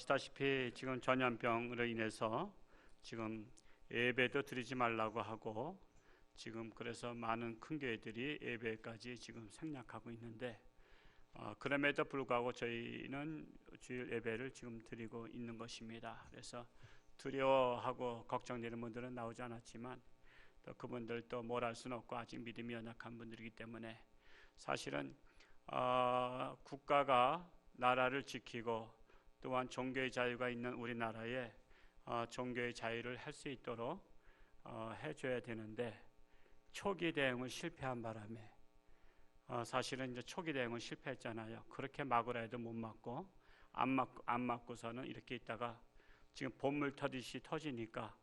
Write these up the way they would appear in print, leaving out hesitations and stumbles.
아시다시피 지금 전염병으로 인해서 지금 예배도 드리지 말라고 하고 지금 그래서 많은 큰 교회들이 예배까지 지금 생략하고 있는데 그럼에도 불구하고 저희는 주일 예배를 지금 드리고 있는 것입니다. 그래서 두려워하고 걱정되는 분들은 나오지 않았지만 또 그분들도 뭘 할 수는 없고 아직 믿음이 연약한 분들이기 때문에 사실은 국가가 나라를 지키고 또한 종교의 자유가 있는 우리나라에 종교의 자유를 할 수 있도록 해줘야 되는데 초기 대응을 실패한 바람에 사실은 이제 초기 대응은 실패했잖아요. 그렇게 막으라 해도 못 막고 안 막고서는 이렇게 있다가 지금 본물 터듯이 터지니까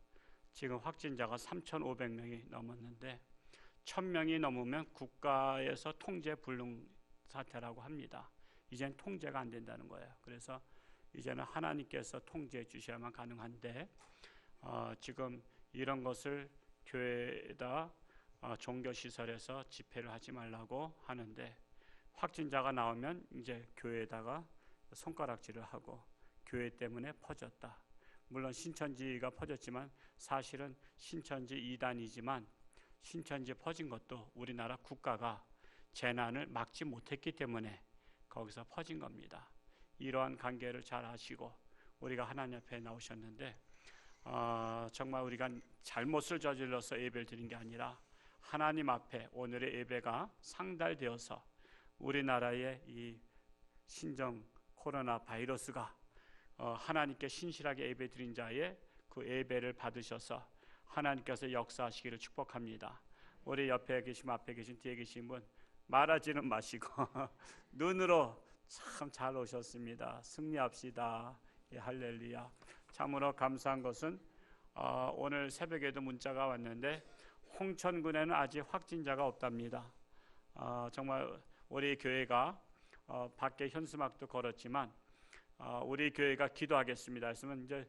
지금 확진자가 3,500명이 넘었는데 1,000명이 넘으면 국가에서 통제 불능 사태라고 합니다. 이제는 통제가 안 된다는 거예요. 그래서 이제는 하나님께서 통제해 주셔야만 가능한데 지금 이런 것을 교회에다 종교시설에서 집회를 하지 말라고 하는데 확진자가 나오면 이제 교회에다가 손가락질을 하고 교회 때문에 퍼졌다. 물론 신천지가 퍼졌지만 사실은 신천지 이단이지만 신천지 퍼진 것도 우리나라 국가가 재난을 막지 못했기 때문에 거기서 퍼진 겁니다. 이러한 관계를 잘 아시고 우리가 하나님 앞에 나오셨는데 정말 우리가 잘못을 저질러서 예배를 드린 게 아니라 하나님 앞에 오늘의 예배가 상달되어서 우리나라의 이 신종 코로나 바이러스가 하나님께 신실하게 예배 드린 자의 그 예배를 받으셔서 하나님께서 역사하시기를 축복합니다. 우리 옆에 계신 앞에 계신 뒤에 계신 분 말하지는 마시고 눈으로 참 잘 오셨습니다. 승리합시다. 예, 할렐루야. 참으로 감사한 것은 오늘 새벽에도 문자가 왔는데 홍천군에는 아직 확진자가 없답니다. 정말 우리 교회가 밖에 현수막도 걸었지만 우리 교회가 기도하겠습니다 했으면 이제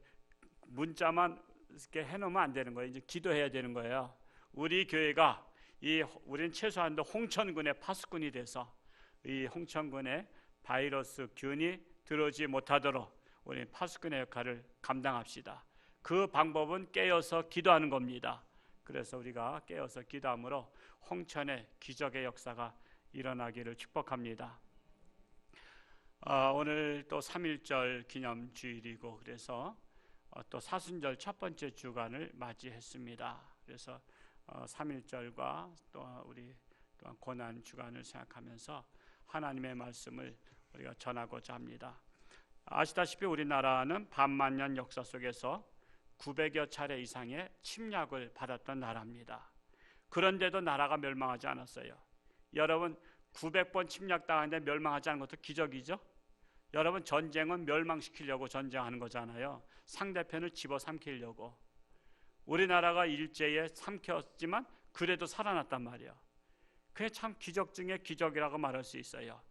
문자만 이렇게 해놓으면 안 되는 거예요. 이제 기도해야 되는 거예요. 우리 교회가 우리는 최소한도 홍천군의 파수꾼이 돼서 이 홍천군의 바이러스 균이 들어오지 못하도록 우리 파수꾼의 역할을 감당합시다. 그 방법은 깨어서 기도하는 겁니다. 그래서 우리가 깨어서 기도함으로 홍천의 기적의 역사가 일어나기를 축복합니다. 오늘 또 3.1절 기념주일이고 그래서 또 사순절 첫 번째 주간을 맞이했습니다. 그래서 3.1절과 또 우리 또한 고난 주간을 생각하면서 하나님의 말씀을 우리가 전하고자 합니다. 아시다시피 우리나라는 반만년 역사 속에서 900여 차례 이상의 침략을 받았던 나라입니다. 그런데도 나라가 멸망하지 않았어요. 여러분 900번 침략당하는데 멸망하지 않은 것도 기적이죠. 여러분 전쟁은 멸망시키려고 전쟁하는 거잖아요. 상대편을 집어삼키려고. 우리나라가 일제에 삼켰지만 그래도 살아났단 말이에요. 그게 참 기적 중에 기적이라고 말할 수 있어요.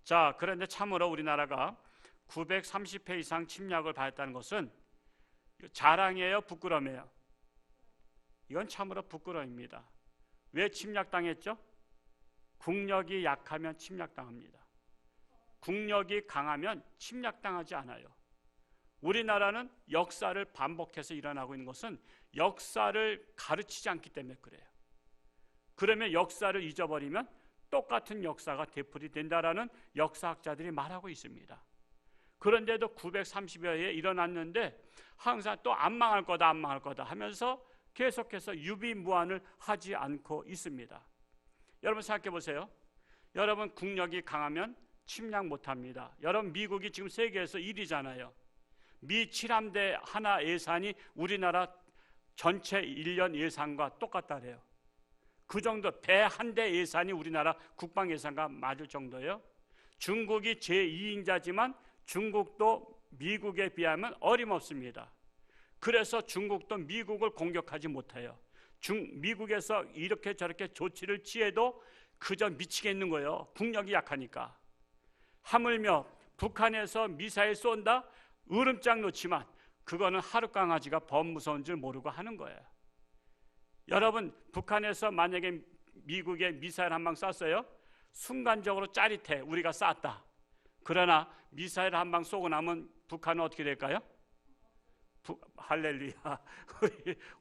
자, 그런데 참으로 우리나라가 930회 이상 침략을 받았다는 것은 자랑이에요, 부끄러움이에요? 이건 참으로 부끄러움입니다. 왜 침략당했죠? 국력이 약하면 침략당합니다. 국력이 강하면 침략당하지 않아요. 우리나라는 역사를 반복해서 일어나고 있는 것은 역사를 가르치지 않기 때문에 그래요. 그러면 역사를 잊어버리면 똑같은 역사가 되풀이된다라는 역사학자들이 말하고 있습니다. 그런데도 930여 회에 일어났는데 항상 또 안 망할 거다 안 망할 거다 하면서 계속해서 유비무환을 하지 않고 있습니다. 여러분 생각해 보세요. 여러분 국력이 강하면 침략 못합니다. 여러분 미국이 지금 세계에서 1위잖아요. 미 7함대 하나 예산이 우리나라 전체 1년 예산과 똑같다래요. 그 정도 배 한 대 예산이 우리나라 국방 예산과 맞을 정도예요. 중국이 제2인자지만 중국도 미국에 비하면 어림없습니다. 그래서 중국도 미국을 공격하지 못해요. 미국에서 이렇게 저렇게 조치를 취해도 그저 미치겠는 거예요. 국력이 약하니까. 하물며 북한에서 미사일 쏜다? 으름장 놓지만 그거는 하룻강아지가 범 무서운 줄 모르고 하는 거예요. 여러분 북한에서 만약에 미국에 미사일 한 방 쐈어요? 순간적으로 짜릿해. 우리가 쐈다. 그러나 미사일 한 방 쏘고 나면 북한은 어떻게 될까요? 할렐루야.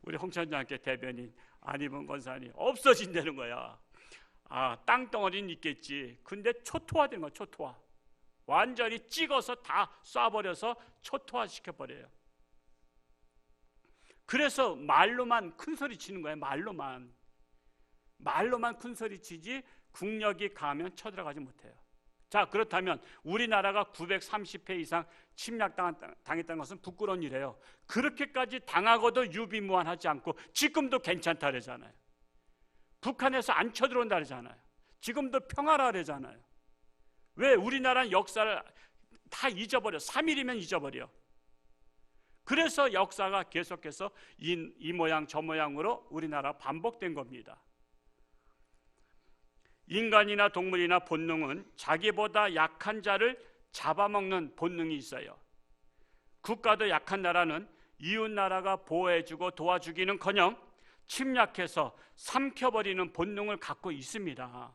우리 홍천장께 대변인 안희범 권사님 없어진다는 거야. 땅덩어리는 있겠지. 근데 초토화되는 거야. 초토화. 완전히 찍어서 다 쏴버려서 초토화 시켜버려요. 그래서 말로만 큰 소리 치는 거예요. 말로만 큰 소리 치지 국력이 강하면 쳐들어가지 못해요. 자, 그렇다면 우리나라가 930회 이상 침략당했다는 것은 부끄러운 일이에요. 그렇게까지 당하고도 유비무환하지 않고 지금도 괜찮다 그러잖아요. 북한에서 안 쳐들어온다 그러잖아요. 지금도 평화라 그러잖아요. 왜? 우리나라는 역사를 다 잊어버려. 3일이면 잊어버려. 그래서 역사가 계속해서 이 모양 저 모양으로 우리나라 반복된 겁니다. 인간이나 동물이나 본능은 자기보다 약한 자를 잡아먹는 본능이 있어요. 국가도 약한 나라는 이웃 나라가 보호해주고 도와주기는커녕 침략해서 삼켜버리는 본능을 갖고 있습니다.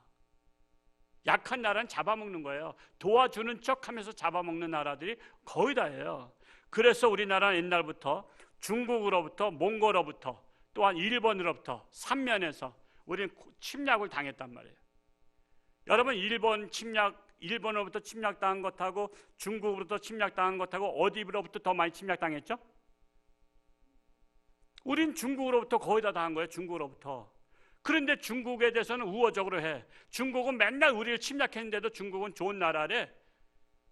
약한 나라는 잡아먹는 거예요. 도와주는 척하면서 잡아먹는 나라들이 거의 다예요. 그래서 우리나라는 옛날부터 중국으로부터 몽골로부터 또한 일본으로부터 삼면에서 우리는 침략을 당했단 말이에요. 여러분, 일본으로부터 침략당한 것하고 중국으로부터 침략당한 것하고 어디로부터 더 많이 침략당했죠? 우린 중국으로부터 거의 다 당한 거예요. 중국으로부터. 그런데 중국에 대해서는 우호적으로 해. 중국은 맨날 우리를 침략했는데도 중국은 좋은 나라래.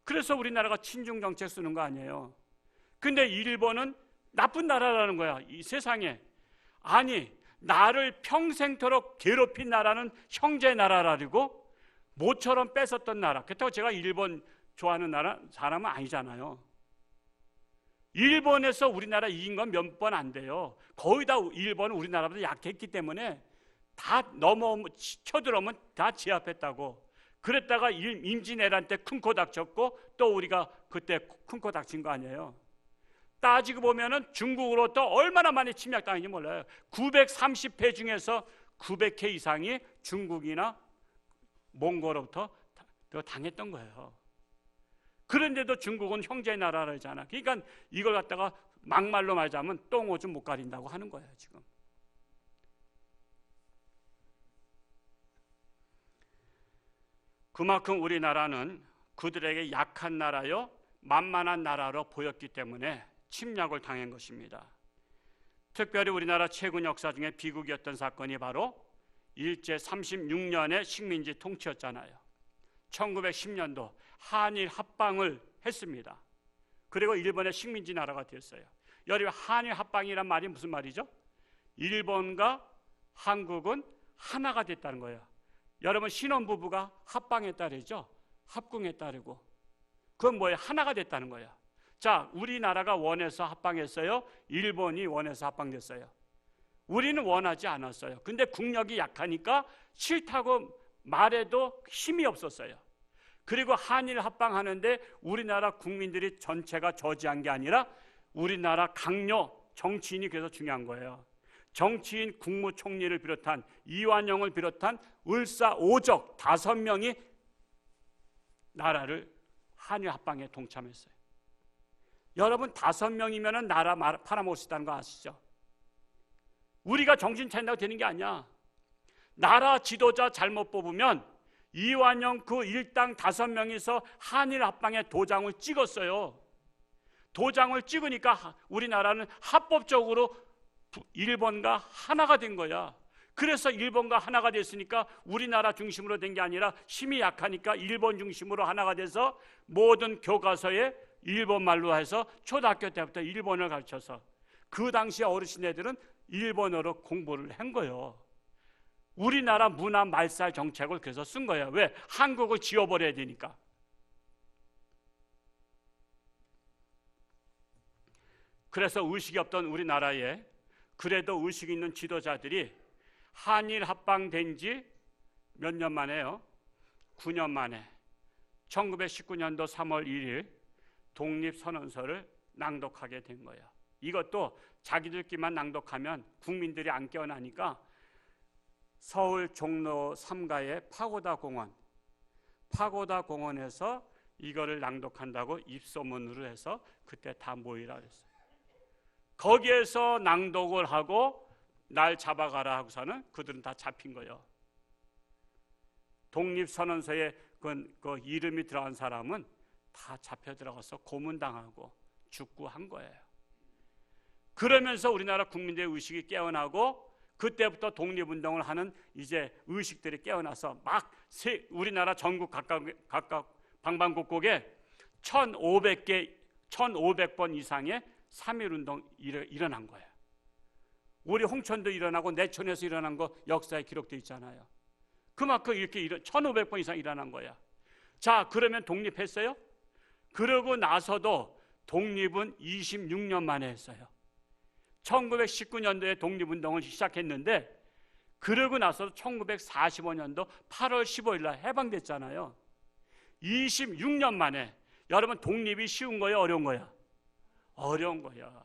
그래서 우리나라가 친중 정책 쓰는 거 아니에요. 근데 일본은 나쁜 나라라는 거야. 이 세상에. 아니, 나를 평생토록 괴롭힌 나라는 형제 나라라고 모처럼 뺏었던 나라. 그렇다고 제가 일본 좋아하는 사람은 아니잖아요. 일본에서 우리나라 이긴 건 몇 번 안 돼요. 거의 다 일본은 우리나라보다 약했기 때문에 다 쳐들어오면 다 제압했다고. 그랬다가 임진왜란 때 큰 코 닥쳤고 또 우리가 그때 큰 코 닥친 거 아니에요. 따지고 보면은 중국으로부터 얼마나 많이 침략당했는지 몰라요. 930회 중에서 900회 이상이 중국이나 몽골로부터 당했던 거예요. 그런데도 중국은 형제 나라라잖아. 그러니까 이걸 갖다가 막말로 말하자면 똥오줌 못 가린다고 하는 거예요, 지금. 그만큼 우리나라는 그들에게 약한 나라요, 만만한 나라로 보였기 때문에 침략을 당한 것입니다. 특별히 우리나라 최근 역사 중에 비극이었던 사건이 바로 일제 36년의 식민지 통치였잖아요. 1910년도 한일 합방을 했습니다. 그리고 일본의 식민지 나라가 됐어요. 여러분, 한일 합방이란 말이 무슨 말이죠? 일본과 한국은 하나가 됐다는 거예요. 여러분, 신혼부부가 합방했다 그러죠? 합궁했다 그러고. 그건 뭐예요? 하나가 됐다는 거예요. 자, 우리나라가 원해서 합방했어요? 일본이 원해서 합방됐어요? 우리는 원하지 않았어요. 근데 국력이 약하니까 싫다고 말해도 힘이 없었어요. 그리고 한일 합방하는데 우리나라 국민들이 전체가 저지한 게 아니라 우리나라 강요 정치인이 그래서 중요한 거예요. 정치인 국무총리를 비롯한 이완용을 비롯한 을사오적 5명이 나라를 한일 합방에 동참했어요. 여러분, 5명이면 나라 팔아먹을 수 있다는 거 아시죠? 우리가 정신 차린다고 되는 게 아니야. 나라 지도자 잘못 뽑으면 이완용 그 일당 5명이서 한일 합방에 도장을 찍었어요. 도장을 찍으니까 우리나라는 합법적으로 일본과 하나가 된 거야. 그래서 일본과 하나가 됐으니까 우리나라 중심으로 된 게 아니라 힘이 약하니까 일본 중심으로 하나가 돼서 모든 교과서에 일본말로 해서 초등학교 때부터 일본을 가르쳐서 그 당시 어르신애들은 일본어로 공부를 한 거예요. 우리나라 문화 말살 정책을 그래서 쓴 거예요. 왜? 한국을 지워버려야 되니까. 그래서 의식이 없던 우리나라에 그래도 의식 있는 지도자들이 한일 합방된 지 몇 년 만에요? 9년 만에 1919년도 3월 1일 독립선언서를 낭독하게 된 거예요. 이것도 자기들끼리만 낭독하면 국민들이 안 깨어나니까 서울 종로 3가의 파고다 공원에서 이거를 낭독한다고 입소문으로 해서 그때 다 모이라 그랬어요. 거기에서 낭독을 하고 날 잡아가라 하고서는 그들은 다 잡힌 거예요. 독립선언서에 그 이름이 들어간 사람은 다 잡혀 들어가서 고문당하고 죽고 한 거예요. 그러면서 우리나라 국민들의 의식이 깨어나고 그때부터 독립운동을 하는 이제 의식들이 깨어나서 막 우리나라 전국 각각 방방곡곡에 1500번 이상의 3.1운동 일어난 거예요. 우리 홍천도 일어나고 내천에서 일어난 거 역사에 기록되어 있잖아요. 그만큼 이렇게 1500번 이상 일어난 거야. 자, 그러면 독립했어요? 그러고 나서도 독립은 26년 만에 했어요. 1919년도에 독립운동을 시작했는데 그러고 나서 1945년도 8월 15일 날 해방됐잖아요. 26년 만에. 여러분, 독립이 쉬운 거예요? 어려운 거야? 어려운 거야.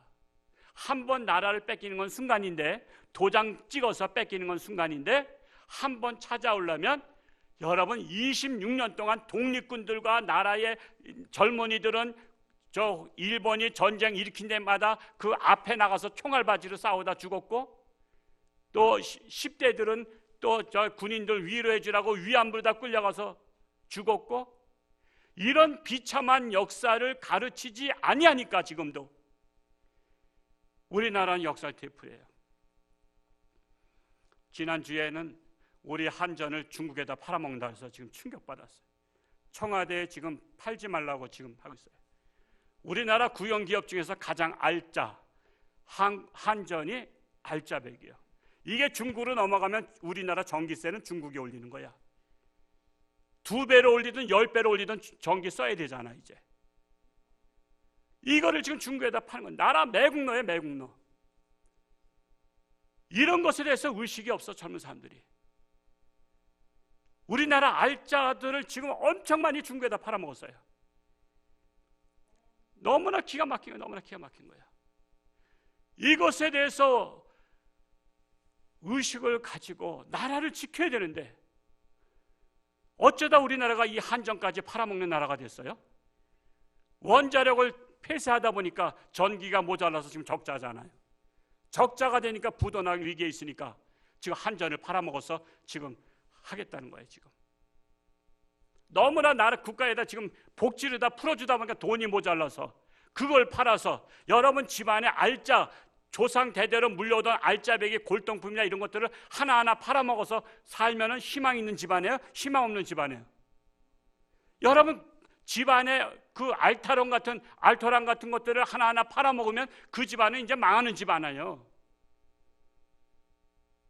한 번 나라를 뺏기는 건 순간인데, 도장 찍어서 뺏기는 건 순간인데, 한 번 찾아오려면 여러분 26년 동안 독립군들과 나라의 젊은이들은 저 일본이 전쟁 일으킨 데마다 그 앞에 나가서 총알바지로 싸우다 죽었고, 또 10대들은 또 저 군인들 위로해 주라고 위안부로 다 끌려가서 죽었고, 이런 비참한 역사를 가르치지 아니하니까 지금도 우리나라는 역사 테이프예요. 지난주에는 우리 한전을 중국에다 팔아먹는다 해서 지금 충격받았어요. 청와대에 지금 팔지 말라고 지금 하고 있어요. 우리나라 국영기업 중에서 가장 알짜 한전이 알짜배기예요. 이게 중국으로 넘어가면 우리나라 전기세는 중국이 올리는 거야. 2배로 올리든 10배로 올리든 전기 써야 되잖아. 이제 이거를 지금 중국에다 파는 건 나라 매국노예요. 매국노. 이런 것에 대해서 의식이 없어. 젊은 사람들이 우리나라 알짜들을 지금 엄청 많이 중국에다 팔아먹었어요. 너무나 기가 막힌 거야. 너무나 기가 막힌 거야. 이것에 대해서 의식을 가지고 나라를 지켜야 되는데 어쩌다 우리나라가 이 한전까지 팔아먹는 나라가 됐어요? 원자력을 폐쇄하다 보니까 전기가 모자라서 지금 적자잖아요. 적자가 되니까 부도나기 위기에 있으니까 지금 한전을 팔아먹어서 지금 하겠다는 거예요. 지금 너무나 나라 국가에다 지금 복지를 다 풀어주다 보니까 돈이 모자라서 그걸 팔아서 여러분 집안에 알짜 조상 대대로 물려오던 알짜배기 골동품이나 이런 것들을 하나하나 팔아먹어서 살면은 희망 있는 집안이에요? 희망 없는 집안이에요? 여러분 집안에 그 알토란 같은 것들을 하나하나 팔아먹으면 그 집안은 이제 망하는 집안이에요.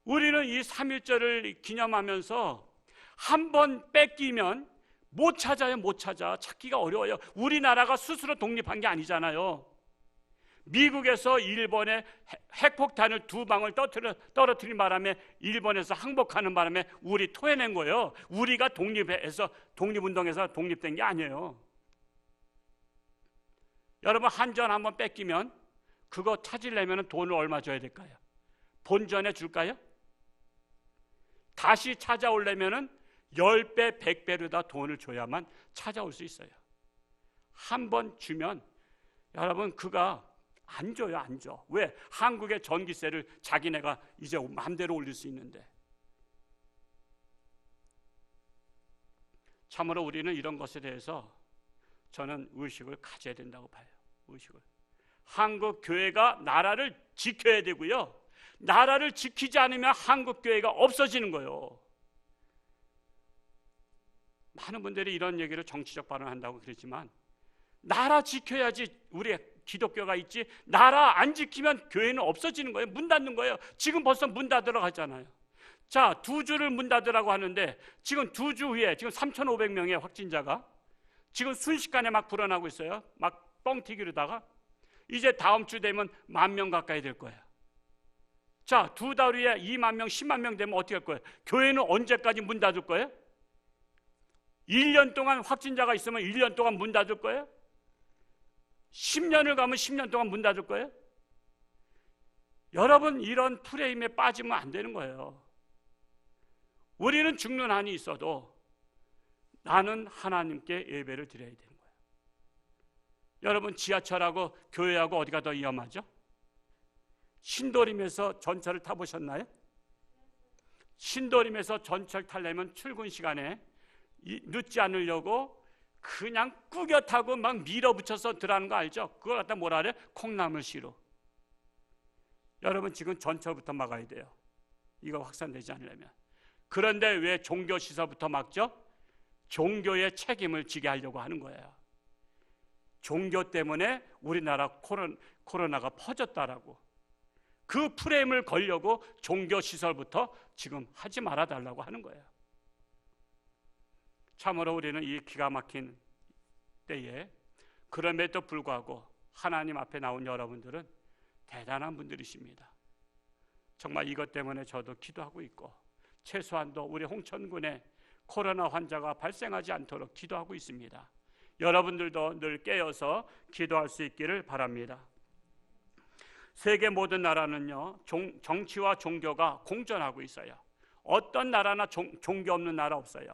우리는 이 3.1절을 기념하면서 한 번 뺏기면 못 찾아요. 못 찾아. 찾기가 어려워요. 우리나라가 스스로 독립한 게 아니잖아요. 미국에서 일본에 핵폭탄을 2방을 떨어뜨린 바람에 일본에서 항복하는 바람에 우리 토해낸 거예요. 우리가 독립운동에서 독립된 게 아니에요. 여러분 한전 한번 뺏기면 그거 찾으려면 돈을 얼마 줘야 될까요? 본전에 줄까요? 다시 찾아오려면 10배, 100배로 다 돈을 줘야만 찾아올 수 있어요. 한 번 주면 여러분 그가 안 줘요. 안 줘. 왜? 한국의 전기세를 자기네가 이제 마음대로 올릴 수 있는데. 참으로 우리는 이런 것에 대해서 저는 의식을 가져야 된다고 봐요. 의식을. 한국 교회가 나라를 지켜야 되고요. 나라를 지키지 않으면 한국 교회가 없어지는 거예요. 많은 분들이 이런 얘기를 정치적 발언한다고 그러지만 나라 지켜야지 우리 기독교가 있지, 나라 안 지키면 교회는 없어지는 거예요. 문 닫는 거예요. 지금 벌써 문 닫으러 가잖아요. 자, 2주를 문 닫으라고 하는데 지금 2주 후에 지금 3,500명의 확진자가 지금 순식간에 막 불어나고 있어요. 막 뻥튀기로다가 이제 다음 주 되면 10,000명 가까이 될 거예요. 자, 2달 후에 2만 명, 10만 명 되면 어떻게 할 거예요? 교회는 언제까지 문 닫을 거예요? 1년 동안 확진자가 있으면 1년 동안 문 닫을 거예요? 10년을 가면 10년 동안 문 닫을 거예요? 여러분 이런 프레임에 빠지면 안 되는 거예요. 우리는 죽는 한이 있어도 나는 하나님께 예배를 드려야 되는 거예요. 여러분, 지하철하고 교회하고 어디가 더 위험하죠? 신도림에서 전철을 타보셨나요? 신도림에서 전철 타려면 출근 시간에 늦지 않으려고 그냥 꾸겨 타고 막 밀어붙여서 들어가는 거 알죠? 그걸 갖다 뭐라 그래? 콩나물시루. 여러분, 지금 전철부터 막아야 돼요. 이거 확산되지 않으려면. 그런데 왜 종교시설부터 막죠? 종교의 책임을 지게 하려고 하는 거예요. 종교 때문에 우리나라 코로나가 퍼졌다라고. 그 프레임을 걸려고 종교시설부터 지금 하지 말아달라고 하는 거예요. 참으로 우리는 이 기가 막힌 때에 그럼에도 불구하고 하나님 앞에 나온 여러분들은 대단한 분들이십니다. 정말 이것 때문에 저도 기도하고 있고, 최소한도 우리 홍천군에 코로나 환자가 발생하지 않도록 기도하고 있습니다. 여러분들도 늘 깨어서 기도할 수 있기를 바랍니다. 세계 모든 나라는요, 정치와 종교가 공존하고 있어요. 어떤 나라나 종교 없는 나라 없어요.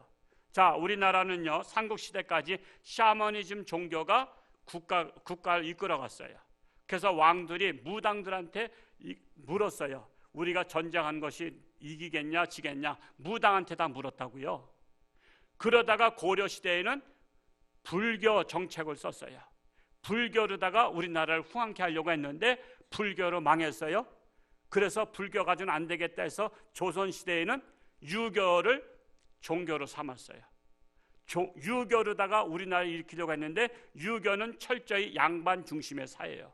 자, 우리나라는요, 삼국시대까지 샤머니즘 종교가 국가를 이끌어갔어요. 그래서 왕들이 무당들한테 물었어요. 우리가 전쟁한 것이 이기겠냐 지겠냐, 무당한테 다 물었다고요. 그러다가 고려시대에는 불교 정책을 썼어요. 불교로다가 우리나라를 후한케 하려고 했는데 불교로 망했어요. 그래서 불교 가지고는 안 되겠다 해서 조선시대에는 유교를 종교로 삼았어요. 유교로다가 우리나라를 일으키려고 했는데 유교는 철저히 양반 중심의 사회예요.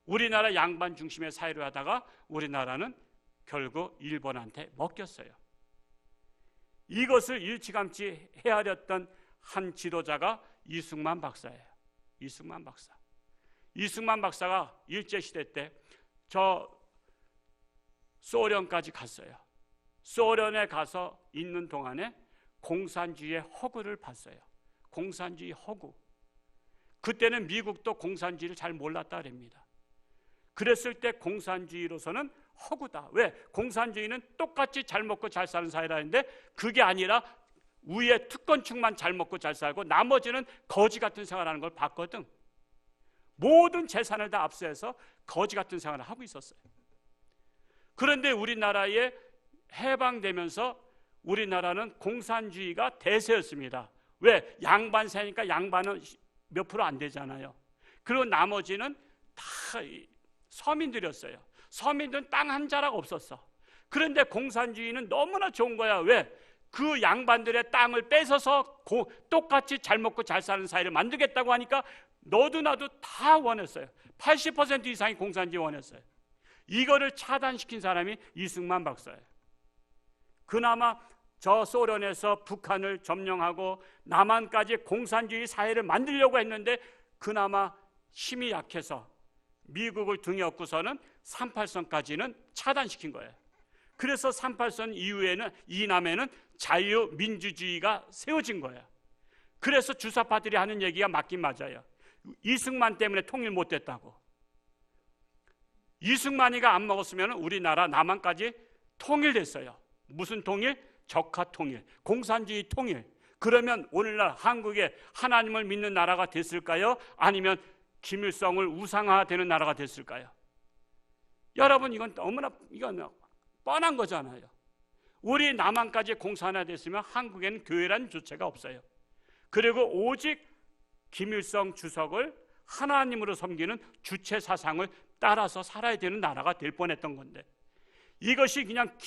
우리나라 양반 중심의 사회로 하다가 우리나라는 결국 일본한테 먹혔어요. 이것을 일찌감치 헤아렸던 한 지도자가 이승만 박사예요. 이승만 박사. 이승만 박사가 일제시대 때 저 소련까지 갔어요. 소련에 가서 있는 동안에 공산주의의 허구를 봤어요. 공산주의 허구. 그때는 미국도 공산주의를 잘 몰랐다 그럽니다. 그랬을 때 공산주의로서는 허구다. 왜? 공산주의는 똑같이 잘 먹고 잘 사는 사회라는데 그게 아니라 위에 특권층만 잘 먹고 잘 살고 나머지는 거지 같은 생활하는 걸 봤거든. 모든 재산을 다 압수해서 거지 같은 생활을 하고 있었어요. 그런데 우리나라에 해방되면서 우리나라는 공산주의가 대세였습니다. 왜? 양반 세니까 양반은 몇 프로 안 되잖아요. 그리고 나머지는 다 서민들이었어요. 서민들은 땅 한 자락 없었어. 그런데 공산주의는 너무나 좋은 거야. 왜? 그 양반들의 땅을 뺏어서 똑같이 잘 먹고 잘 사는 사회를 만들겠다고 하니까 너도 나도 다 원했어요. 80% 이상이 공산주의 원했어요. 이거를 차단시킨 사람이 이승만 박사예요. 그나마 저 소련에서 북한을 점령하고 남한까지 공산주의 사회를 만들려고 했는데 그나마 힘이 약해서 미국을 등에 업고서는 38선까지는 차단시킨 거예요. 그래서 38선 이후에는 이남에는 자유민주주의가 세워진 거예요. 그래서 주사파들이 하는 얘기가 맞긴 맞아요. 이승만 때문에 통일 못됐다고. 이승만이가 안 먹었으면 우리나라 남한까지 통일됐어요. 무슨 통일? 적화 통일, 공산주의 통일. 그러면 오늘날 한국에 하나님을 믿는 나라가 됐을까요? 아니면 김일성을 우상화되는 나라가 됐을까요? 여러분, 이건 너무나 이건 뻔한 거잖아요. 우리 남한까지 공산화됐으면 한국에는 교회라는 주체가 없어요. 그리고 오직 김일성 주석을 하나님으로 섬기는 주체 사상을 따라서 살아야 되는 나라가 될 뻔했던 건데 이것이 그냥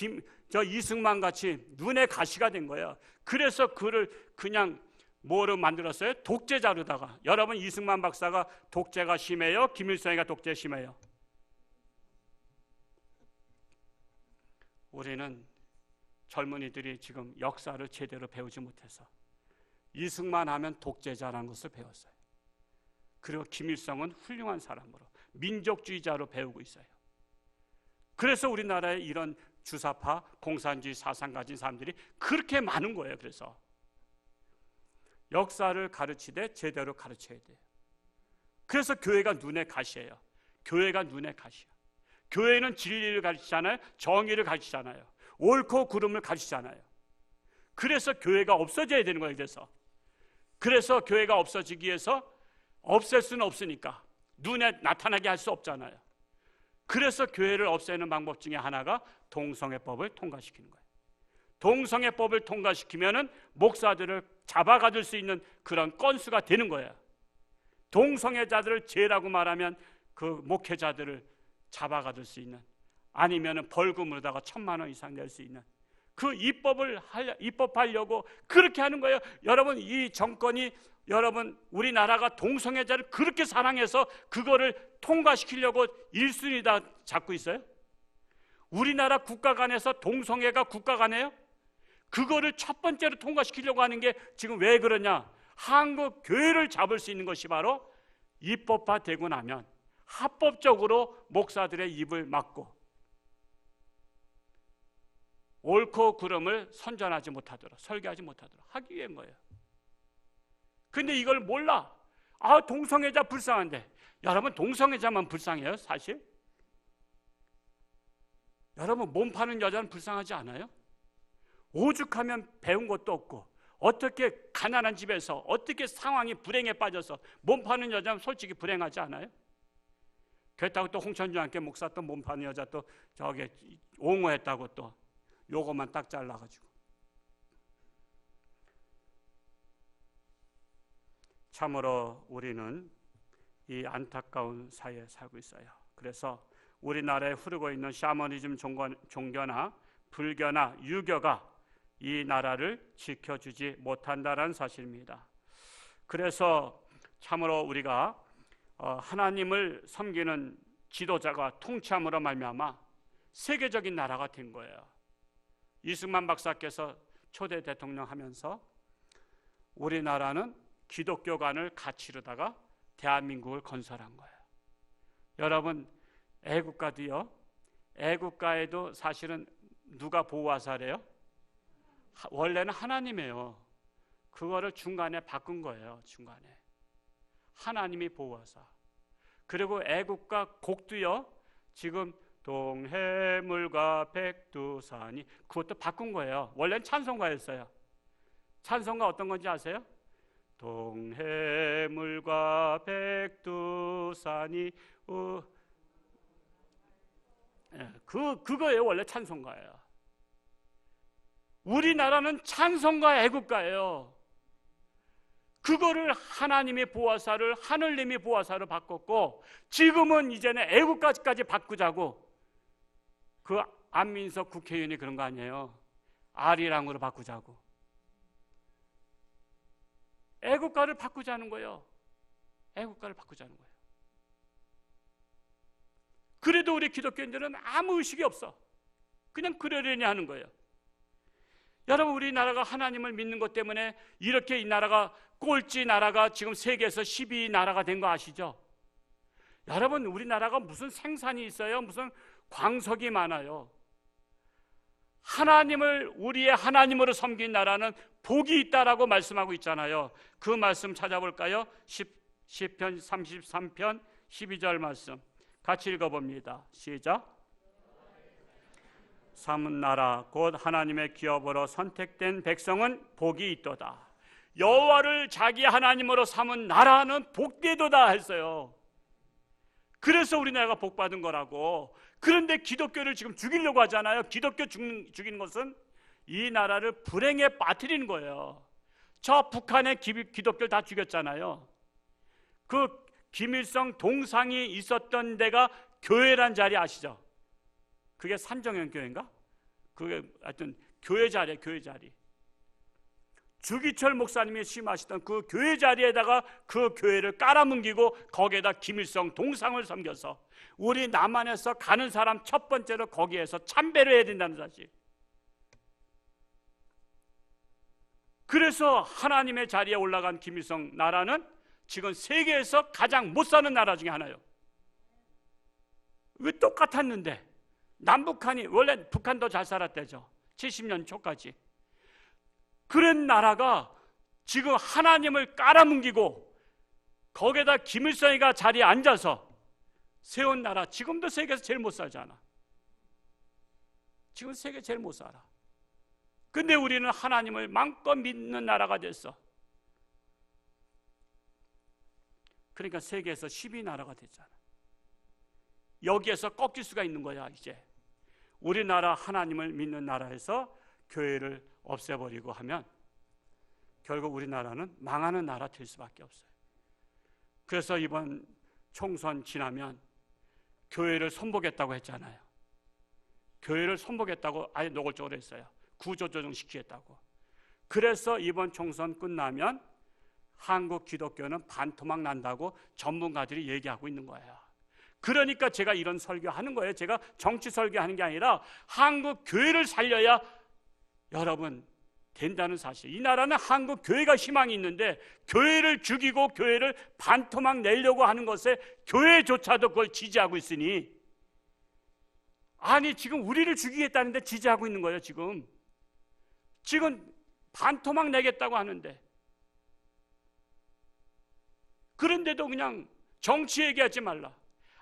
이승만 같이 눈에 가시가 된 거예요. 그래서 그를 그냥 뭐로 만들었어요? 독재자로다가. 여러분, 이승만 박사가 독재가 심해요? 김일성이가 독재 심해요? 우리는 젊은이들이 지금 역사를 제대로 배우지 못해서 이승만 하면 독재자라는 것을 배웠어요. 그리고 김일성은 훌륭한 사람으로 민족주의자로 배우고 있어요. 그래서 우리나라에 이런 주사파 공산주의 사상 가진 사람들이 그렇게 많은 거예요. 그래서 역사를 가르치되 제대로 가르쳐야 돼요. 그래서 교회가 눈에 가시예요. 교회가 눈에 가시야. 교회는 진리를 가르치잖아요. 정의를 가르치잖아요. 옳고 그름을 가르치잖아요. 그래서 교회가 없어져야 되는 거예요. 그래서 교회가 없어지기 위해서 없앨 수는 없으니까 눈에 나타나게 할 수 없잖아요. 그래서 교회를 없애는 방법 중에 하나가 동성애법을 통과시키는 거예요. 동성애법을 통과시키면은 목사들을 잡아가둘 수 있는 그런 건수가 되는 거예요. 동성애자들을 죄라고 말하면 그 목회자들을 잡아가둘 수 있는, 아니면은 벌금으로다가 1,000만 원 이상 낼 수 있는 그 입법하려고 그렇게 하는 거예요. 여러분, 이 정권이, 여러분, 우리나라가 동성애자를 그렇게 사랑해서 그거를 통과시키려고 1순위다 잡고 있어요. 우리나라 국가 간에서 동성애가 국가 간에요. 그거를 첫 번째로 통과시키려고 하는 게 지금 왜 그러냐? 한국 교회를 잡을 수 있는 것이 바로 입법화되고 나면 합법적으로 목사들의 입을 막고 옳고 그름을 선전하지 못하도록, 설교하지 못하도록 하기 위한 거예요. 근데 이걸 몰라. 동성애자 불쌍한데. 여러분, 동성애자만 불쌍해요, 사실? 여러분, 몸 파는 여자는 불쌍하지 않아요? 오죽하면 배운 것도 없고, 어떻게 가난한 집에서 어떻게 상황이 불행에 빠져서 몸 파는 여자는 솔직히 불행하지 않아요? 그렇다고 또 홍천주 함께 목사 또 몸 파는 여자 또 저기 옹호했다고 또 요거만 딱 잘라가지고. 참으로 우리는 이 안타까운 사회에 살고 있어요. 그래서 우리나라에 흐르고 있는 샤머니즘 종교나 불교나 유교가 이 나라를 지켜주지 못한다는 사실입니다. 그래서 참으로 우리가 하나님을 섬기는 지도자가 통치함으로 말미암아 세계적인 나라가 된 거예요. 이승만 박사께서 초대 대통령 하면서 우리나라는 기독교관을 가치로다가 대한민국을 건설한 거예요. 여러분, 애국가도요, 애국가에도 사실은 누가 보호하사래요? 원래는 하나님이에요. 그거를 중간에 바꾼 거예요. 중간에 하나님이 보호하사. 그리고 애국가 곡도요, 지금 동해물과 백두산이, 그것도 바꾼 거예요. 원래는 찬송가였어요. 찬송가 어떤 건지 아세요? 동해물과 백두산이 그거예요. 원래 찬송가예요. 우리나라는 찬송가 애국가예요. 그거를 하나님의 보호사를 하늘님이 보호사로 바꿨고, 지금은 이제는 애국가까지 바꾸자고 그 안민석 국회의원이 그런 거 아니에요. 아리랑으로 바꾸자고. 애국가를 바꾸자는 거예요. 애국가를 바꾸자는 거예요. 그래도 우리 기독교인들은 아무 의식이 없어. 그냥 그러려니 하는 거예요. 여러분, 우리나라가 하나님을 믿는 것 때문에 이렇게 이 나라가 꼴찌 나라가 지금 세계에서 12위 나라가 된 거 아시죠? 여러분, 우리나라가 무슨 생산이 있어요? 무슨 광석이 많아요? 하나님을 우리의 하나님으로 섬긴 나라는 복이 있다라고 말씀하고 있잖아요. 그 말씀 찾아볼까요? 시편 33편 12절 말씀 같이 읽어봅니다. 시작. 삼은 나라 곧 하나님의 기업으로 선택된 백성은 복이 있도다. 여호와를 자기 하나님으로 삼은 나라는 복되도다 했어요. 그래서 우리나라가 복받은 거라고. 그런데 기독교를 지금 죽이려고 하잖아요. 기독교 죽이는 것은 이 나라를 불행에 빠뜨리는 거예요. 저 북한의 기독교를 다 죽였잖아요. 그 김일성 동상이 있었던 데가 교회란 자리 아시죠? 그게 산정현 교회인가? 그게 하여튼 교회 자리예요. 교회 자리. 주기철 목사님이 심하시던 그 교회 자리에다가 그 교회를 깔아뭉기고 거기에다 김일성 동상을 섬겨서 우리 남한에서 가는 사람 첫 번째로 거기에서 참배를 해야 된다는 사실. 그래서 하나님의 자리에 올라간 김일성 나라는 지금 세계에서 가장 못 사는 나라 중에 하나예요. 왜 똑같았는데 남북한이, 원래 북한 더 잘 살았대죠. 70년 초까지. 그런 나라가 지금 하나님을 깔아뭉기고 거기에다 김일성이가 자리에 앉아서 세운 나라, 지금도 세계에서 제일 못 살잖아. 지금 세계 제일 못 살아. 근데 우리는 하나님을 마음껏 믿는 나라가 됐어. 그러니까 세계에서 12나라가 됐잖아. 여기에서 꺾일 수가 있는 거야. 이제 우리나라 하나님을 믿는 나라에서 교회를 없애버리고 하면 결국 우리나라는 망하는 나라 될 수밖에 없어요. 그래서 이번 총선 지나면 교회를 손보겠다고 했잖아요. 교회를 손보겠다고 아예 노골적으로 했어요. 구조조정시키겠다고. 그래서 이번 총선 끝나면 한국 기독교는 반토막 난다고 전문가들이 얘기하고 있는 거예요. 그러니까 제가 이런 설교하는 거예요. 제가 정치 설교하는 게 아니라 한국 교회를 살려야 여러분 된다는 사실. 이 나라는 한국 교회가 희망이 있는데 교회를 죽이고 교회를 반토막 내려고 하는 것에 교회조차도 그걸 지지하고 있으니, 아니 지금 우리를 죽이겠다는데 지지하고 있는 거예요. 지금 반토막 내겠다고 하는데, 그런데도 그냥 정치 얘기하지 말라.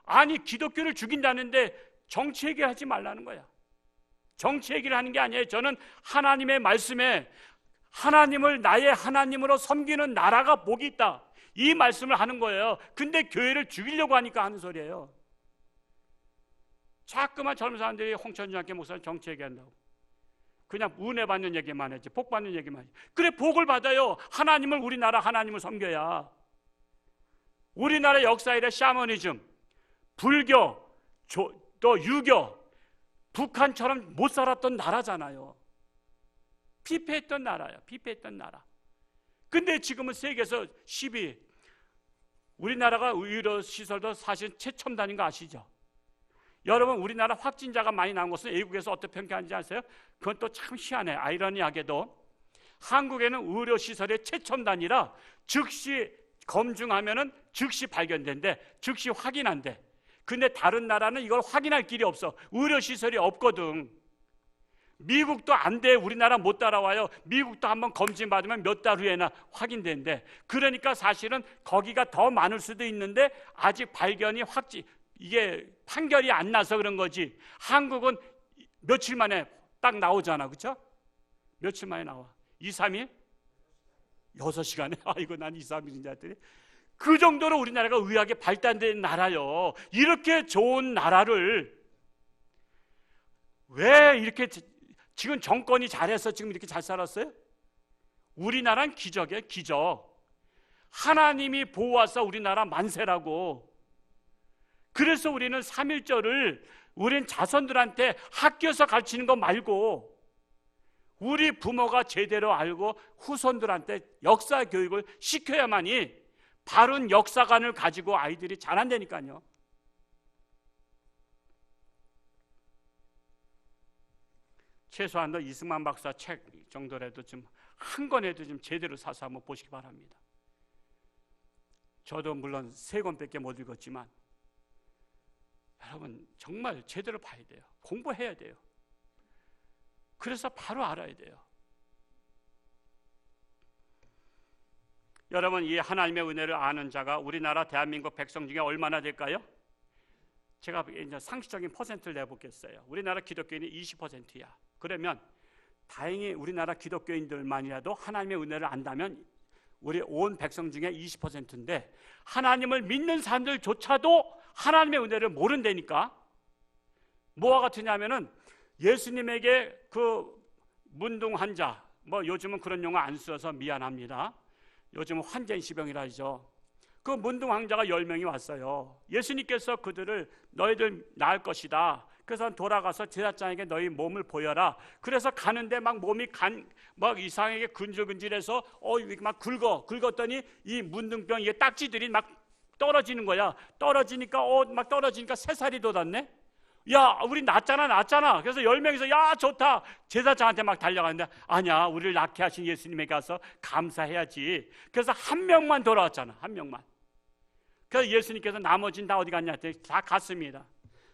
아니 기독교를 죽인다는데 정치 얘기하지 말라는 거야. 정치 얘기를 하는 게 아니에요. 저는 하나님의 말씀에 하나님을 나의 하나님으로 섬기는 나라가 복이 있다, 이 말씀을 하는 거예요. 근데 교회를 죽이려고 하니까 하는 소리예요. 자꾸만 젊은 사람들이 홍천중학교 목사님 정치 얘기한다고 그냥 은혜 받는 얘기만 했지, 복 받는 얘기만 했지. 그래, 복을 받아요. 하나님을, 우리나라 하나님을 섬겨야. 우리나라 역사 이래 샤머니즘, 불교, 또 유교, 북한처럼 못 살았던 나라잖아요. 피폐했던 나라야. 피폐했던 나라. 근데 지금은 세계에서 10위. 우리나라가 의료시설도 사실 최첨단인 거 아시죠? 여러분, 우리나라 확진자가 많이 나온 것은 외국에서 어떻게 평가하는지 아세요? 그건 또 참 희한해. 아이러니하게도 한국에는 의료시설의 최첨단이라 즉시 검증하면은 즉시 발견된대, 즉시 확인한대. 근데 다른 나라는 이걸 확인할 길이 없어. 의료시설이 없거든. 미국도 안 돼. 우리나라 못 따라와요. 미국도 한번 검진받으면 몇 달 후에나 확인된대. 그러니까 사실은 거기가 더 많을 수도 있는데 아직 발견이 이게 판결이 안 나서 그런 거지. 한국은 며칠 만에 딱 나오잖아. 그렇죠? 며칠 만에 나와. 2, 3일? 6시간에? 아이고, 난 2, 3일인 줄 알았더니 그 정도로 우리나라가 의학에 발달된 나라요. 이렇게 좋은 나라를 왜 이렇게 지금 정권이 잘해서 지금 이렇게 잘 살았어요? 우리나라는 기적이에요. 기적. 하나님이 보호하사 우리나라 만세라고. 그래서 우리는 3.1절을 우린 자손들한테 학교에서 가르치는 거 말고 우리 부모가 제대로 알고 후손들한테 역사 교육을 시켜야만이 바른 역사관을 가지고 아이들이 자란다니까요. 최소한도 이승만 박사 책 정도라도 좀 한 권에도 좀 제대로 사서 한번 보시기 바랍니다. 저도 물론 3권밖에 못 읽었지만 여러분 정말 제대로 봐야 돼요. 공부해야 돼요. 그래서 바로 알아야 돼요. 여러분, 이 하나님의 은혜를 아는 자가 우리나라 대한민국 백성 중에 얼마나 될까요? 제가 이제 상식적인 퍼센트를 내보겠어요. 우리나라 기독교인이 20%야. 그러면 다행히 우리나라 기독교인들만이라도 하나님의 은혜를 안다면 우리 온 백성 중에 20%인데 하나님을 믿는 사람들조차도 하나님의 은혜를 모른다니까. 뭐와 같으냐면은 예수님에게 그 문둥 환자, 뭐 요즘은 그런 용어 안 써서 미안합니다. 요즘은 환전시병이라 하죠. 그 문둥 환자가 10명이 왔어요. 예수님께서 그들을 너희들 나을 것이다. 그래서 돌아가서 제사장에게 너희 몸을 보여라. 그래서 가는데 막 몸이 막 이상하게 근질근질해서 막 긁었더니 이 문둥병 이게 딱지들이 막 떨어지는 거야. 떨어지니까 막 떨어지니까 새살이 돋았네. 야, 우리 낫잖아. 그래서 10명이서 야, 좋다. 제사장한테 막 달려가는데 아니야, 우리를 낫게 하신 예수님에 가서 감사해야지. 그래서 한 명만 돌아왔잖아. 한 명만. 그래서 예수님께서 나머지는 다 어디 갔냐 했더니 다 갔습니다.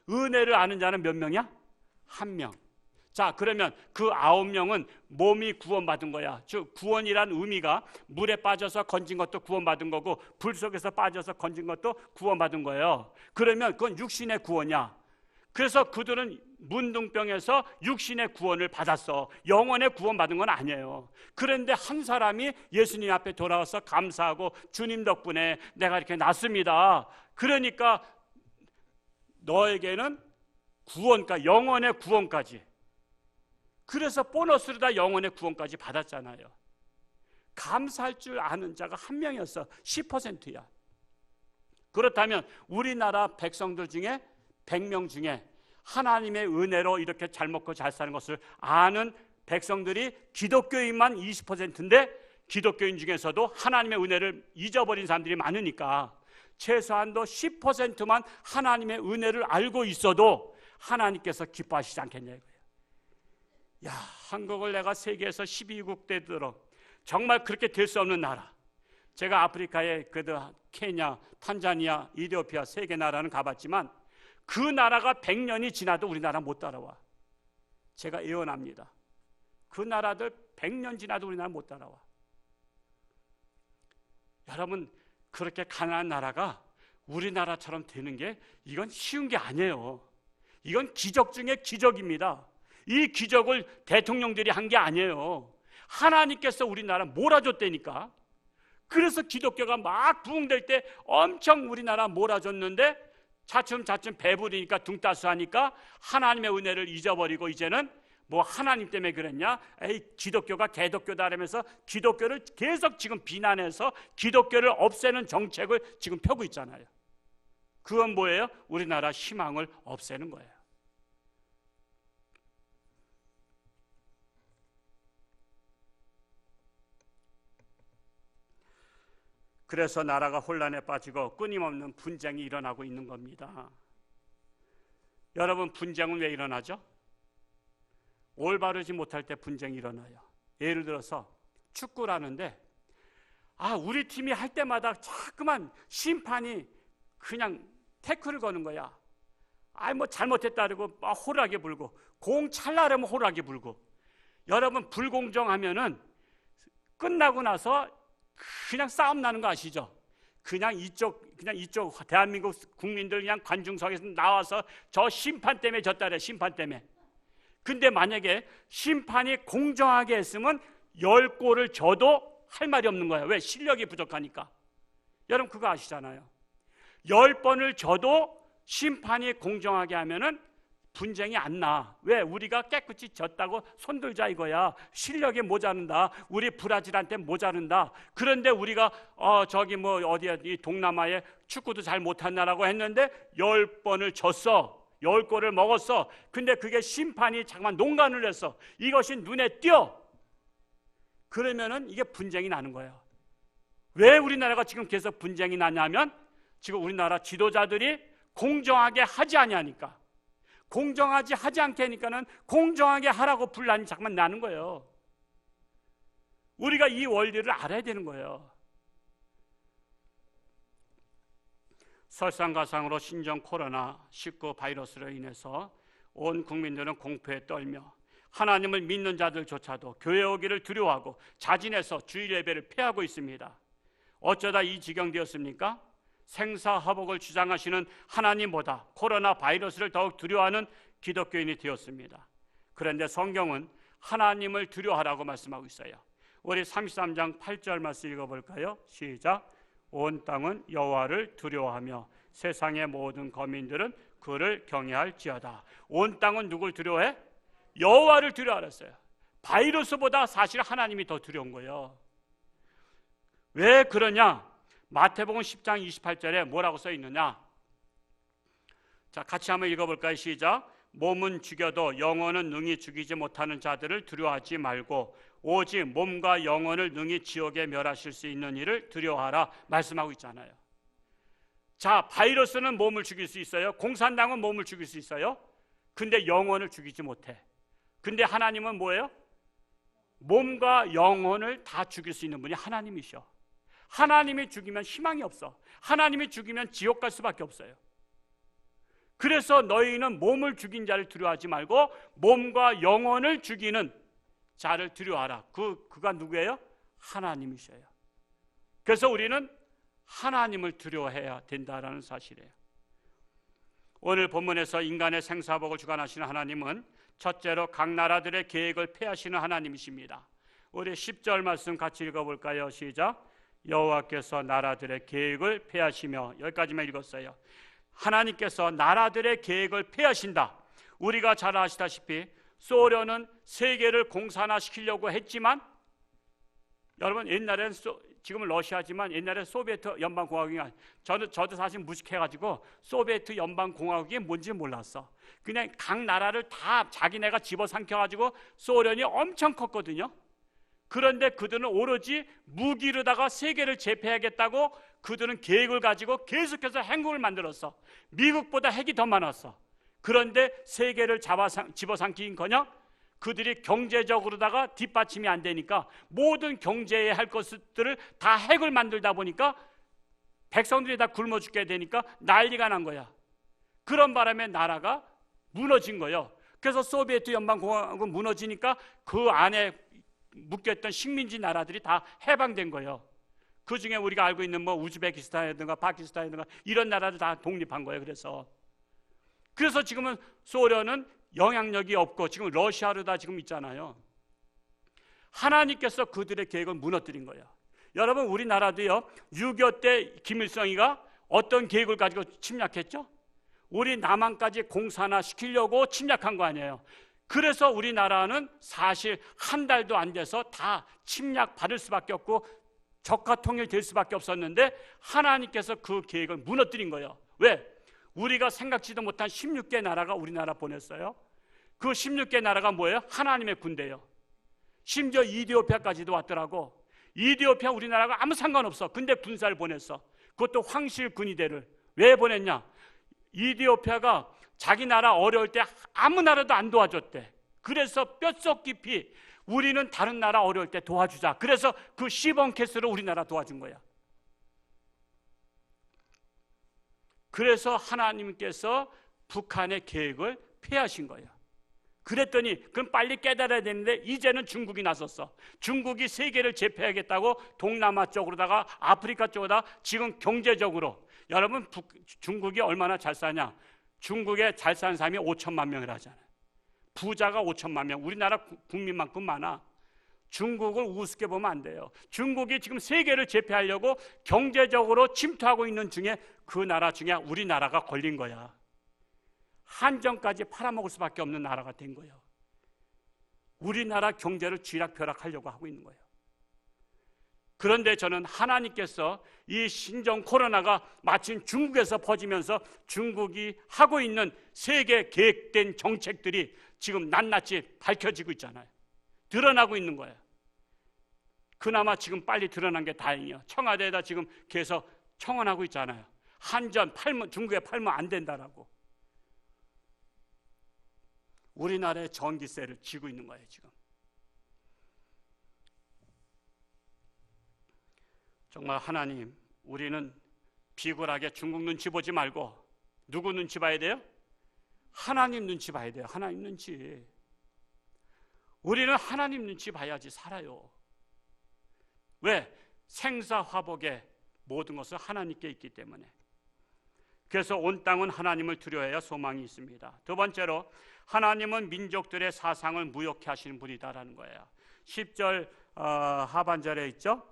은혜를 아는 자는 몇 명이야? 1명. 자, 그러면 그 9명은 몸이 구원받은 거야. 즉 구원이란 의미가 물에 빠져서 건진 것도 구원받은 거고 불 속에서 빠져서 건진 것도 구원받은 거예요. 그러면 그건 육신의 구원이야. 그래서 그들은 문둥병에서 육신의 구원을 받았어. 영혼의 구원 받은 건 아니에요. 그런데 한 사람이 예수님 앞에 돌아와서 감사하고 주님 덕분에 내가 이렇게 낫습니다. 그러니까 너에게는 구원까지, 영혼의 구원까지. 그래서 보너스로 다 영혼의 구원까지 받았잖아요. 감사할 줄 아는 자가 한 명이었어. 10%야. 그렇다면 우리나라 백성들 중에 100명 중에 하나님의 은혜로 이렇게 잘 먹고 잘 사는 것을 아는 백성들이 기독교인만 20%인데 기독교인 중에서도 하나님의 은혜를 잊어버린 사람들이 많으니까 최소한도 10%만 하나님의 은혜를 알고 있어도 하나님께서 기뻐하시지 않겠냐고요. 야, 한국을 내가 세계에서 12국 되도록 정말 그렇게 될 수 없는 나라. 제가 아프리카에 케냐, 탄자니아, 이디오피아 3개 나라는 가봤지만 그 나라가 100년이 지나도 우리나라 못 따라와. 제가 예언합니다. 그 나라들 100년 지나도 우리나라 못 따라와. 여러분, 그렇게 가난한 나라가 우리나라처럼 되는 게 이건 쉬운 게 아니에요. 이건 기적 중에 기적입니다. 이 기적을 대통령들이 한 게 아니에요. 하나님께서 우리나라 몰아줬다니까. 그래서 기독교가 막 부흥될 때 엄청 우리나라 몰아줬는데 차츰차츰 배부르니까 둥따스하니까 하나님의 은혜를 잊어버리고 이제는 뭐 하나님 때문에 그랬냐? 에이, 기독교가 개독교다 라면서 기독교를 계속 지금 비난해서 기독교를 없애는 정책을 지금 펴고 있잖아요. 그건 뭐예요? 우리나라 희망을 없애는 거예요. 그래서 나라가 혼란에 빠지고 끊임없는 분쟁이 일어나고 있는 겁니다. 여러분, 분쟁은 왜 일어나죠? 올바르지 못할 때 분쟁이 일어나요. 예를 들어서 축구를 하는데 우리 팀이 할 때마다 자꾸만 심판이 그냥 태클을 거는 거야. 뭐 잘못했다 그러고 막 호루라기 불고, 공 찰나려면 호루라기 불고. 여러분, 불공정하면은 끝나고 나서 그냥 싸움 나는 거 아시죠? 그냥 이쪽 대한민국 국민들 그냥 관중석에서 나와서 저 심판 때문에 졌다 그래. 심판 때문에. 근데 만약에 심판이 공정하게 했으면 10골을 줘도 할 말이 없는 거야. 왜? 실력이 부족하니까. 여러분, 그거 아시잖아요. 10번을 줘도 심판이 공정하게 하면은 분쟁이 안 나. 왜? 우리가 깨끗이 졌다고 손들자 이거야. 실력이 모자른다. 우리 브라질한테 모자른다. 그런데 우리가 어디야, 이 동남아에 축구도 잘 못한 나라고 했는데 10번을 졌어. 10골을 먹었어. 근데 그게 심판이 잠깐 농간을 했어. 이것이 눈에 띄어. 그러면은 이게 분쟁이 나는 거예요. 왜 우리나라가 지금 계속 분쟁이 나냐면 지금 우리나라 지도자들이 공정하게 하지 아니하니까. 공정하지 하지 않게 하니까는 공정하게 하라고 분란이 잠깐 나는 거예요. 우리가 이 원리를 알아야 되는 거예요. 설상가상으로 신종 코로나19 바이러스로 인해서 온 국민들은 공포에 떨며 하나님을 믿는 자들조차도 교회 오기를 두려워하고 자진해서 주일 예배를 피하고 있습니다. 어쩌다 이 지경 되었습니까? 생사화복을 주장하시는 하나님보다 코로나 바이러스를 더욱 두려워하는 기독교인이 되었습니다. 그런데 성경은 하나님을 두려워하라고 말씀하고 있어요. 우리 33장 8절 말씀 읽어볼까요? 시작. 온 땅은 여호와를 두려워하며 세상의 모든 거민들은 그를 경외할지어다. 온 땅은 누굴 두려워해? 여호와를 두려워하랬어요. 바이러스보다 사실 하나님이 더 두려운 거예요. 왜 그러냐? 마태복음 10장 28절에 뭐라고 써 있느냐? 자, 같이 한번 읽어볼까요? 시작. 몸은 죽여도 영혼은 능히 죽이지 못하는 자들을 두려워하지 말고 오직 몸과 영혼을 능히 지옥에 멸하실 수 있는 이를 두려워하라 말씀하고 있잖아요. 자, 바이러스는 몸을 죽일 수 있어요. 공산당은 몸을 죽일 수 있어요. 근데 영혼을 죽이지 못해. 근데 하나님은 뭐예요? 몸과 영혼을 다 죽일 수 있는 분이 하나님이셔. 하나님이 죽이면 희망이 없어. 하나님이 죽이면 지옥 갈 수밖에 없어요. 그래서 너희는 몸을 죽인 자를 두려워하지 말고 몸과 영혼을 죽이는 자를 두려워하라. 그가 누구예요? 하나님이셔요. 그래서 우리는 하나님을 두려워해야 된다라는 사실이에요. 오늘 본문에서 인간의 생사복을 주관하시는 하나님은 첫째로 각 나라들의 계획을 폐하시는 하나님이십니다. 우리 10절 말씀 같이 읽어볼까요? 시작. 여호와께서 나라들의 계획을 폐하시며, 여기까지만 읽었어요. 하나님께서 나라들의 계획을 폐하신다. 우리가 잘 아시다시피 소련은 세계를 공산화시키려고 했지만, 여러분 옛날엔 지금은 러시아지만 옛날에 소비에트 연방공화국이, 저도 사실 무식해가지고 소비에트 연방공화국이 뭔지 몰랐어. 그냥 각 나라를 다 자기네가 집어삼켜가지고 소련이 엄청 컸거든요. 그런데 그들은 오로지 무기로다가 세계를 제패하겠다고 그들은 계획을 가지고 계속해서 핵무기를 만들었어. 미국보다 핵이 더 많았어. 그런데 세계를 집어삼키긴커녕 그들이 경제적으로다가 뒷받침이 안 되니까 모든 경제에 할 것들을 다 핵을 만들다 보니까 백성들이 다 굶어 죽게 되니까 난리가 난 거야. 그런 바람에 나라가 무너진 거예요. 그래서 소비에트 연방공화국은 무너지니까 그 안에 묶였던 식민지 나라들이 다 해방된 거예요. 그 중에 우리가 알고 있는 우즈베키스탄이라든가 파키스탄이라든가 이런 나라들 다 독립한 거예요. 그래서 지금은 소련은 영향력이 없고 지금 러시아로 다 지금 있잖아요. 하나님께서 그들의 계획을 무너뜨린 거예요. 여러분 우리나라도요, 6.25 때 김일성이가 어떤 계획을 가지고 침략했죠? 우리 남한까지 공산화시키려고 침략한 거 아니에요. 그래서 우리나라는 사실 한 달도 안 돼서 다 침략받을 수밖에 없고 적화 통일될 수밖에 없었는데 하나님께서 그 계획을 무너뜨린 거예요. 왜? 우리가 생각지도 못한 16개 나라가 우리나라 보냈어요. 그 16개 나라가 뭐예요? 하나님의 군대예요. 심지어 이디오피아까지도 왔더라고. 이디오피아 우리나라가 아무 상관없어. 근데 군사를 보냈어. 그것도 황실 군의대를. 왜 보냈냐? 이디오피아가 자기 나라 어려울 때 아무 나라도 안 도와줬대. 그래서 뼛속 깊이 우리는 다른 나라 어려울 때 도와주자. 그래서 그 시범캐스로 우리나라 도와준 거야. 그래서 하나님께서 북한의 계획을 폐하신 거예요. 그랬더니 그럼 빨리 깨달아야 되는데 이제는 중국이 나섰어. 중국이 세계를 제패하겠다고 동남아 쪽으로다가 아프리카 쪽으로다가 지금 경제적으로, 여러분 중국이 얼마나 잘 사냐? 중국에 잘 사는 사람이 5천만 명이라 하잖아요. 부자가 5천만 명, 우리나라 국민만큼 많아. 중국을 우습게 보면 안 돼요. 중국이 지금 세계를 제패하려고 경제적으로 침투하고 있는 중에 그 나라 중에 우리나라가 걸린 거야. 한정까지 팔아먹을 수밖에 없는 나라가 된 거예요. 우리나라 경제를 쥐락펴락하려고 하고 있는 거예요. 그런데 저는 하나님께서 이 신종 코로나가 마침 중국에서 퍼지면서 중국이 하고 있는 세계 계획된 정책들이 지금 낱낱이 밝혀지고 있잖아요. 드러나고 있는 거예요. 그나마 지금 빨리 드러난 게 다행이에요. 청와대에다 지금 계속 청원하고 있잖아요. 한전 팔면, 중국에 팔면 안 된다라고. 우리나라의 전기세를 지고 있는 거예요 지금. 정말 하나님, 우리는 비굴하게 중국 눈치 보지 말고 누구 눈치 봐야 돼요? 하나님 눈치 봐야 돼요. 하나님 눈치. 우리는 하나님 눈치 봐야지 살아요. 왜? 생사화복의 모든 것은 하나님께 있기 때문에. 그래서 온 땅은 하나님을 두려워해야 소망이 있습니다. 두 번째로 하나님은 민족들의 사상을 무효케 하시는 분이다라는 거예요. 10절 하반절에 있죠.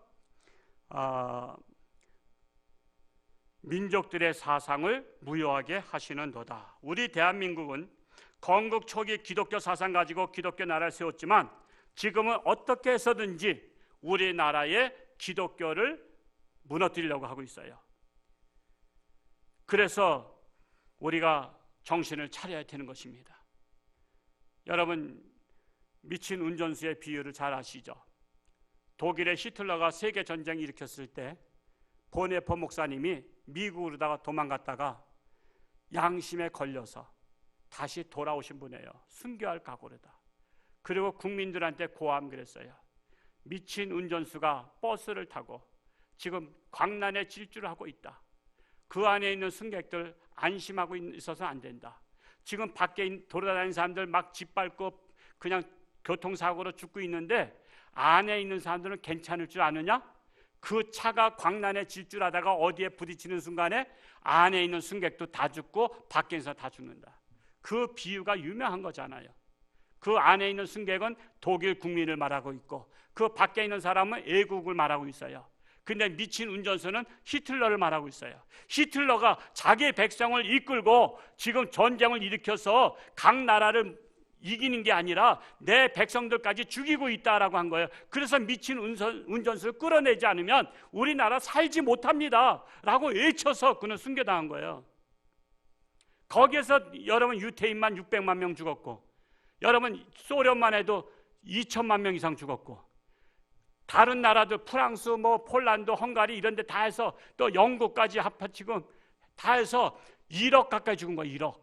민족들의 사상을 무효하게 하시는도다. 우리 대한민국은 건국 초기 기독교 사상 가지고 기독교 나라를 세웠지만 지금은 어떻게 해서든지 우리나라의 기독교를 무너뜨리려고 하고 있어요. 그래서 우리가 정신을 차려야 되는 것입니다. 여러분, 미친 운전수의 비유를 잘 아시죠? 독일의 히틀러가 세계 전쟁을 일으켰을 때 보네퍼 목사님이 미국으로다가 도망갔다가 양심에 걸려서 다시 돌아오신 분이에요. 순교할 각오로다. 그리고 국민들한테 고함 그랬어요. 미친 운전수가 버스를 타고 지금 광란에 질주를 하고 있다. 그 안에 있는 승객들 안심하고 있어서 안 된다. 지금 밖에 돌아다니는 사람들 막 짓밟고 그냥 교통사고로 죽고 있는데 안에 있는 사람들은 괜찮을 줄 아느냐? 그 차가 광란에 질주하다가 어디에 부딪히는 순간에 안에 있는 승객도 다 죽고 밖에서 다 죽는다. 그 비유가 유명한 거잖아요. 그 안에 있는 승객은 독일 국민을 말하고 있고 그 밖에 있는 사람은 애국을 말하고 있어요. 근데 미친 운전수는 히틀러를 말하고 있어요. 히틀러가 자기의 백성을 이끌고 지금 전쟁을 일으켜서 각 나라를 이기는 게 아니라 내 백성들까지 죽이고 있다라고 한 거예요. 그래서 미친 운전수를 끌어내지 않으면 우리나라 살지 못합니다 라고 외쳐서 그는 순교당한 거예요. 거기에서 여러분 유태인만 600만 명 죽었고, 여러분 소련만 해도 2천만 명 이상 죽었고, 다른 나라들 프랑스, 폴란드, 헝가리 이런 데 다 해서 또 영국까지 합치고 다 해서 1억 가까이 죽은 거예요. 1억.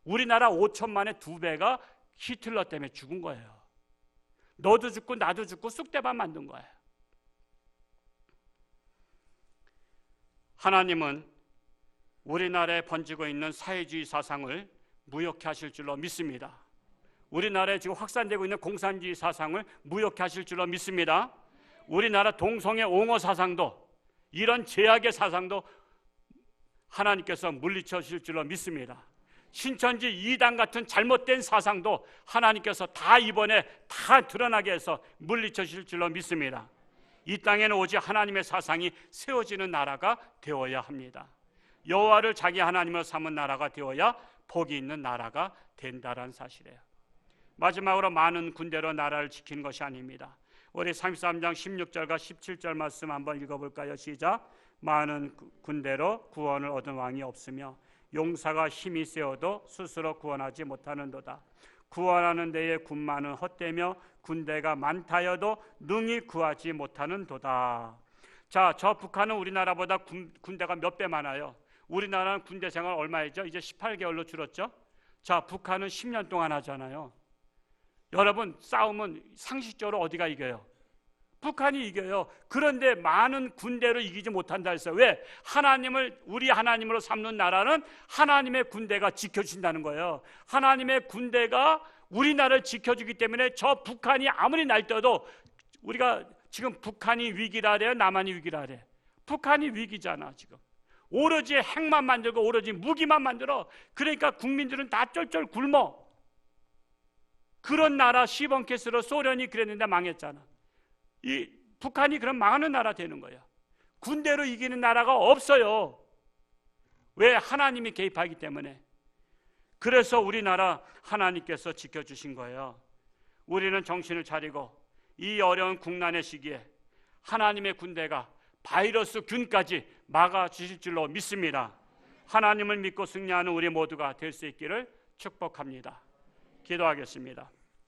우리나라 5천만의 2배가 히틀러 때문에 죽은 거예요. 너도 죽고 나도 죽고 쑥대밭 만든 거예요. 하나님은 우리나라에 번지고 있는 사회주의 사상을 무효케 하실 줄로 믿습니다. 우리나라에 지금 확산되고 있는 공산주의 사상을 무효케 하실 줄로 믿습니다. 우리나라 동성애 옹호 사상도, 이런 제약의 사상도 하나님께서 물리쳐 주실 줄로 믿습니다. 신천지 이단 같은 잘못된 사상도 하나님께서 다 이번에 다 드러나게 해서 물리쳐 주실 줄로 믿습니다. 이 땅에는 오직 하나님의 사상이 세워지는 나라가 되어야 합니다. 여호와를 자기 하나님으로 삼은 나라가 되어야 복이 있는 나라가 된다는 사실이에요. 마지막으로 많은 군대로 나라를 지키는 것이 아닙니다. 우리 33장 16절과 17절 말씀 한번 읽어볼까요? 시작. 많은 군대로 구원을 얻은 왕이 없으며 용사가 힘이 세어도 스스로 구원하지 못하는도다. 구원하는 데에 군마는 헛되며 군대가 많다여도 능히 구하지 못하는도다. 자, 저 북한은 우리나라보다 군대가 몇 배 많아요. 우리나라는 군대 생활 얼마이죠? 이제 18개월로 줄었죠? 자, 북한은 10년 동안 하잖아요. 여러분, 싸움은 상식적으로 어디가 이겨요? 북한이 이겨요. 그런데 많은 군대로 이기지 못한다 했어요. 왜? 하나님을 우리 하나님으로 삼는 나라는 하나님의 군대가 지켜준다는 거예요. 하나님의 군대가 우리나라를 지켜주기 때문에 저 북한이 아무리 날뛰어도, 우리가 지금 북한이 위기라 그래요? 남한이 위기라 그래요? 북한이 위기잖아. 지금 오로지 핵만 만들고 오로지 무기만 만들어. 그러니까 국민들은 다 쩔쩔 굶어. 그런 나라 시범케스로 소련이 그랬는데 망했잖아. 이 북한이 그럼 망하는 나라 되는 거예요. 군대로 이기는 나라가 없어요. 왜? 하나님이 개입하기 때문에. 그래서 우리나라 하나님께서 지켜주신 거예요. 우리는 정신을 차리고 이 어려운 국난의 시기에 하나님의 군대가 바이러스 균까지 막아주실 줄로 믿습니다. 하나님을 믿고 승리하는 우리 모두가 될 수 있기를 축복합니다. 기도하겠습니다.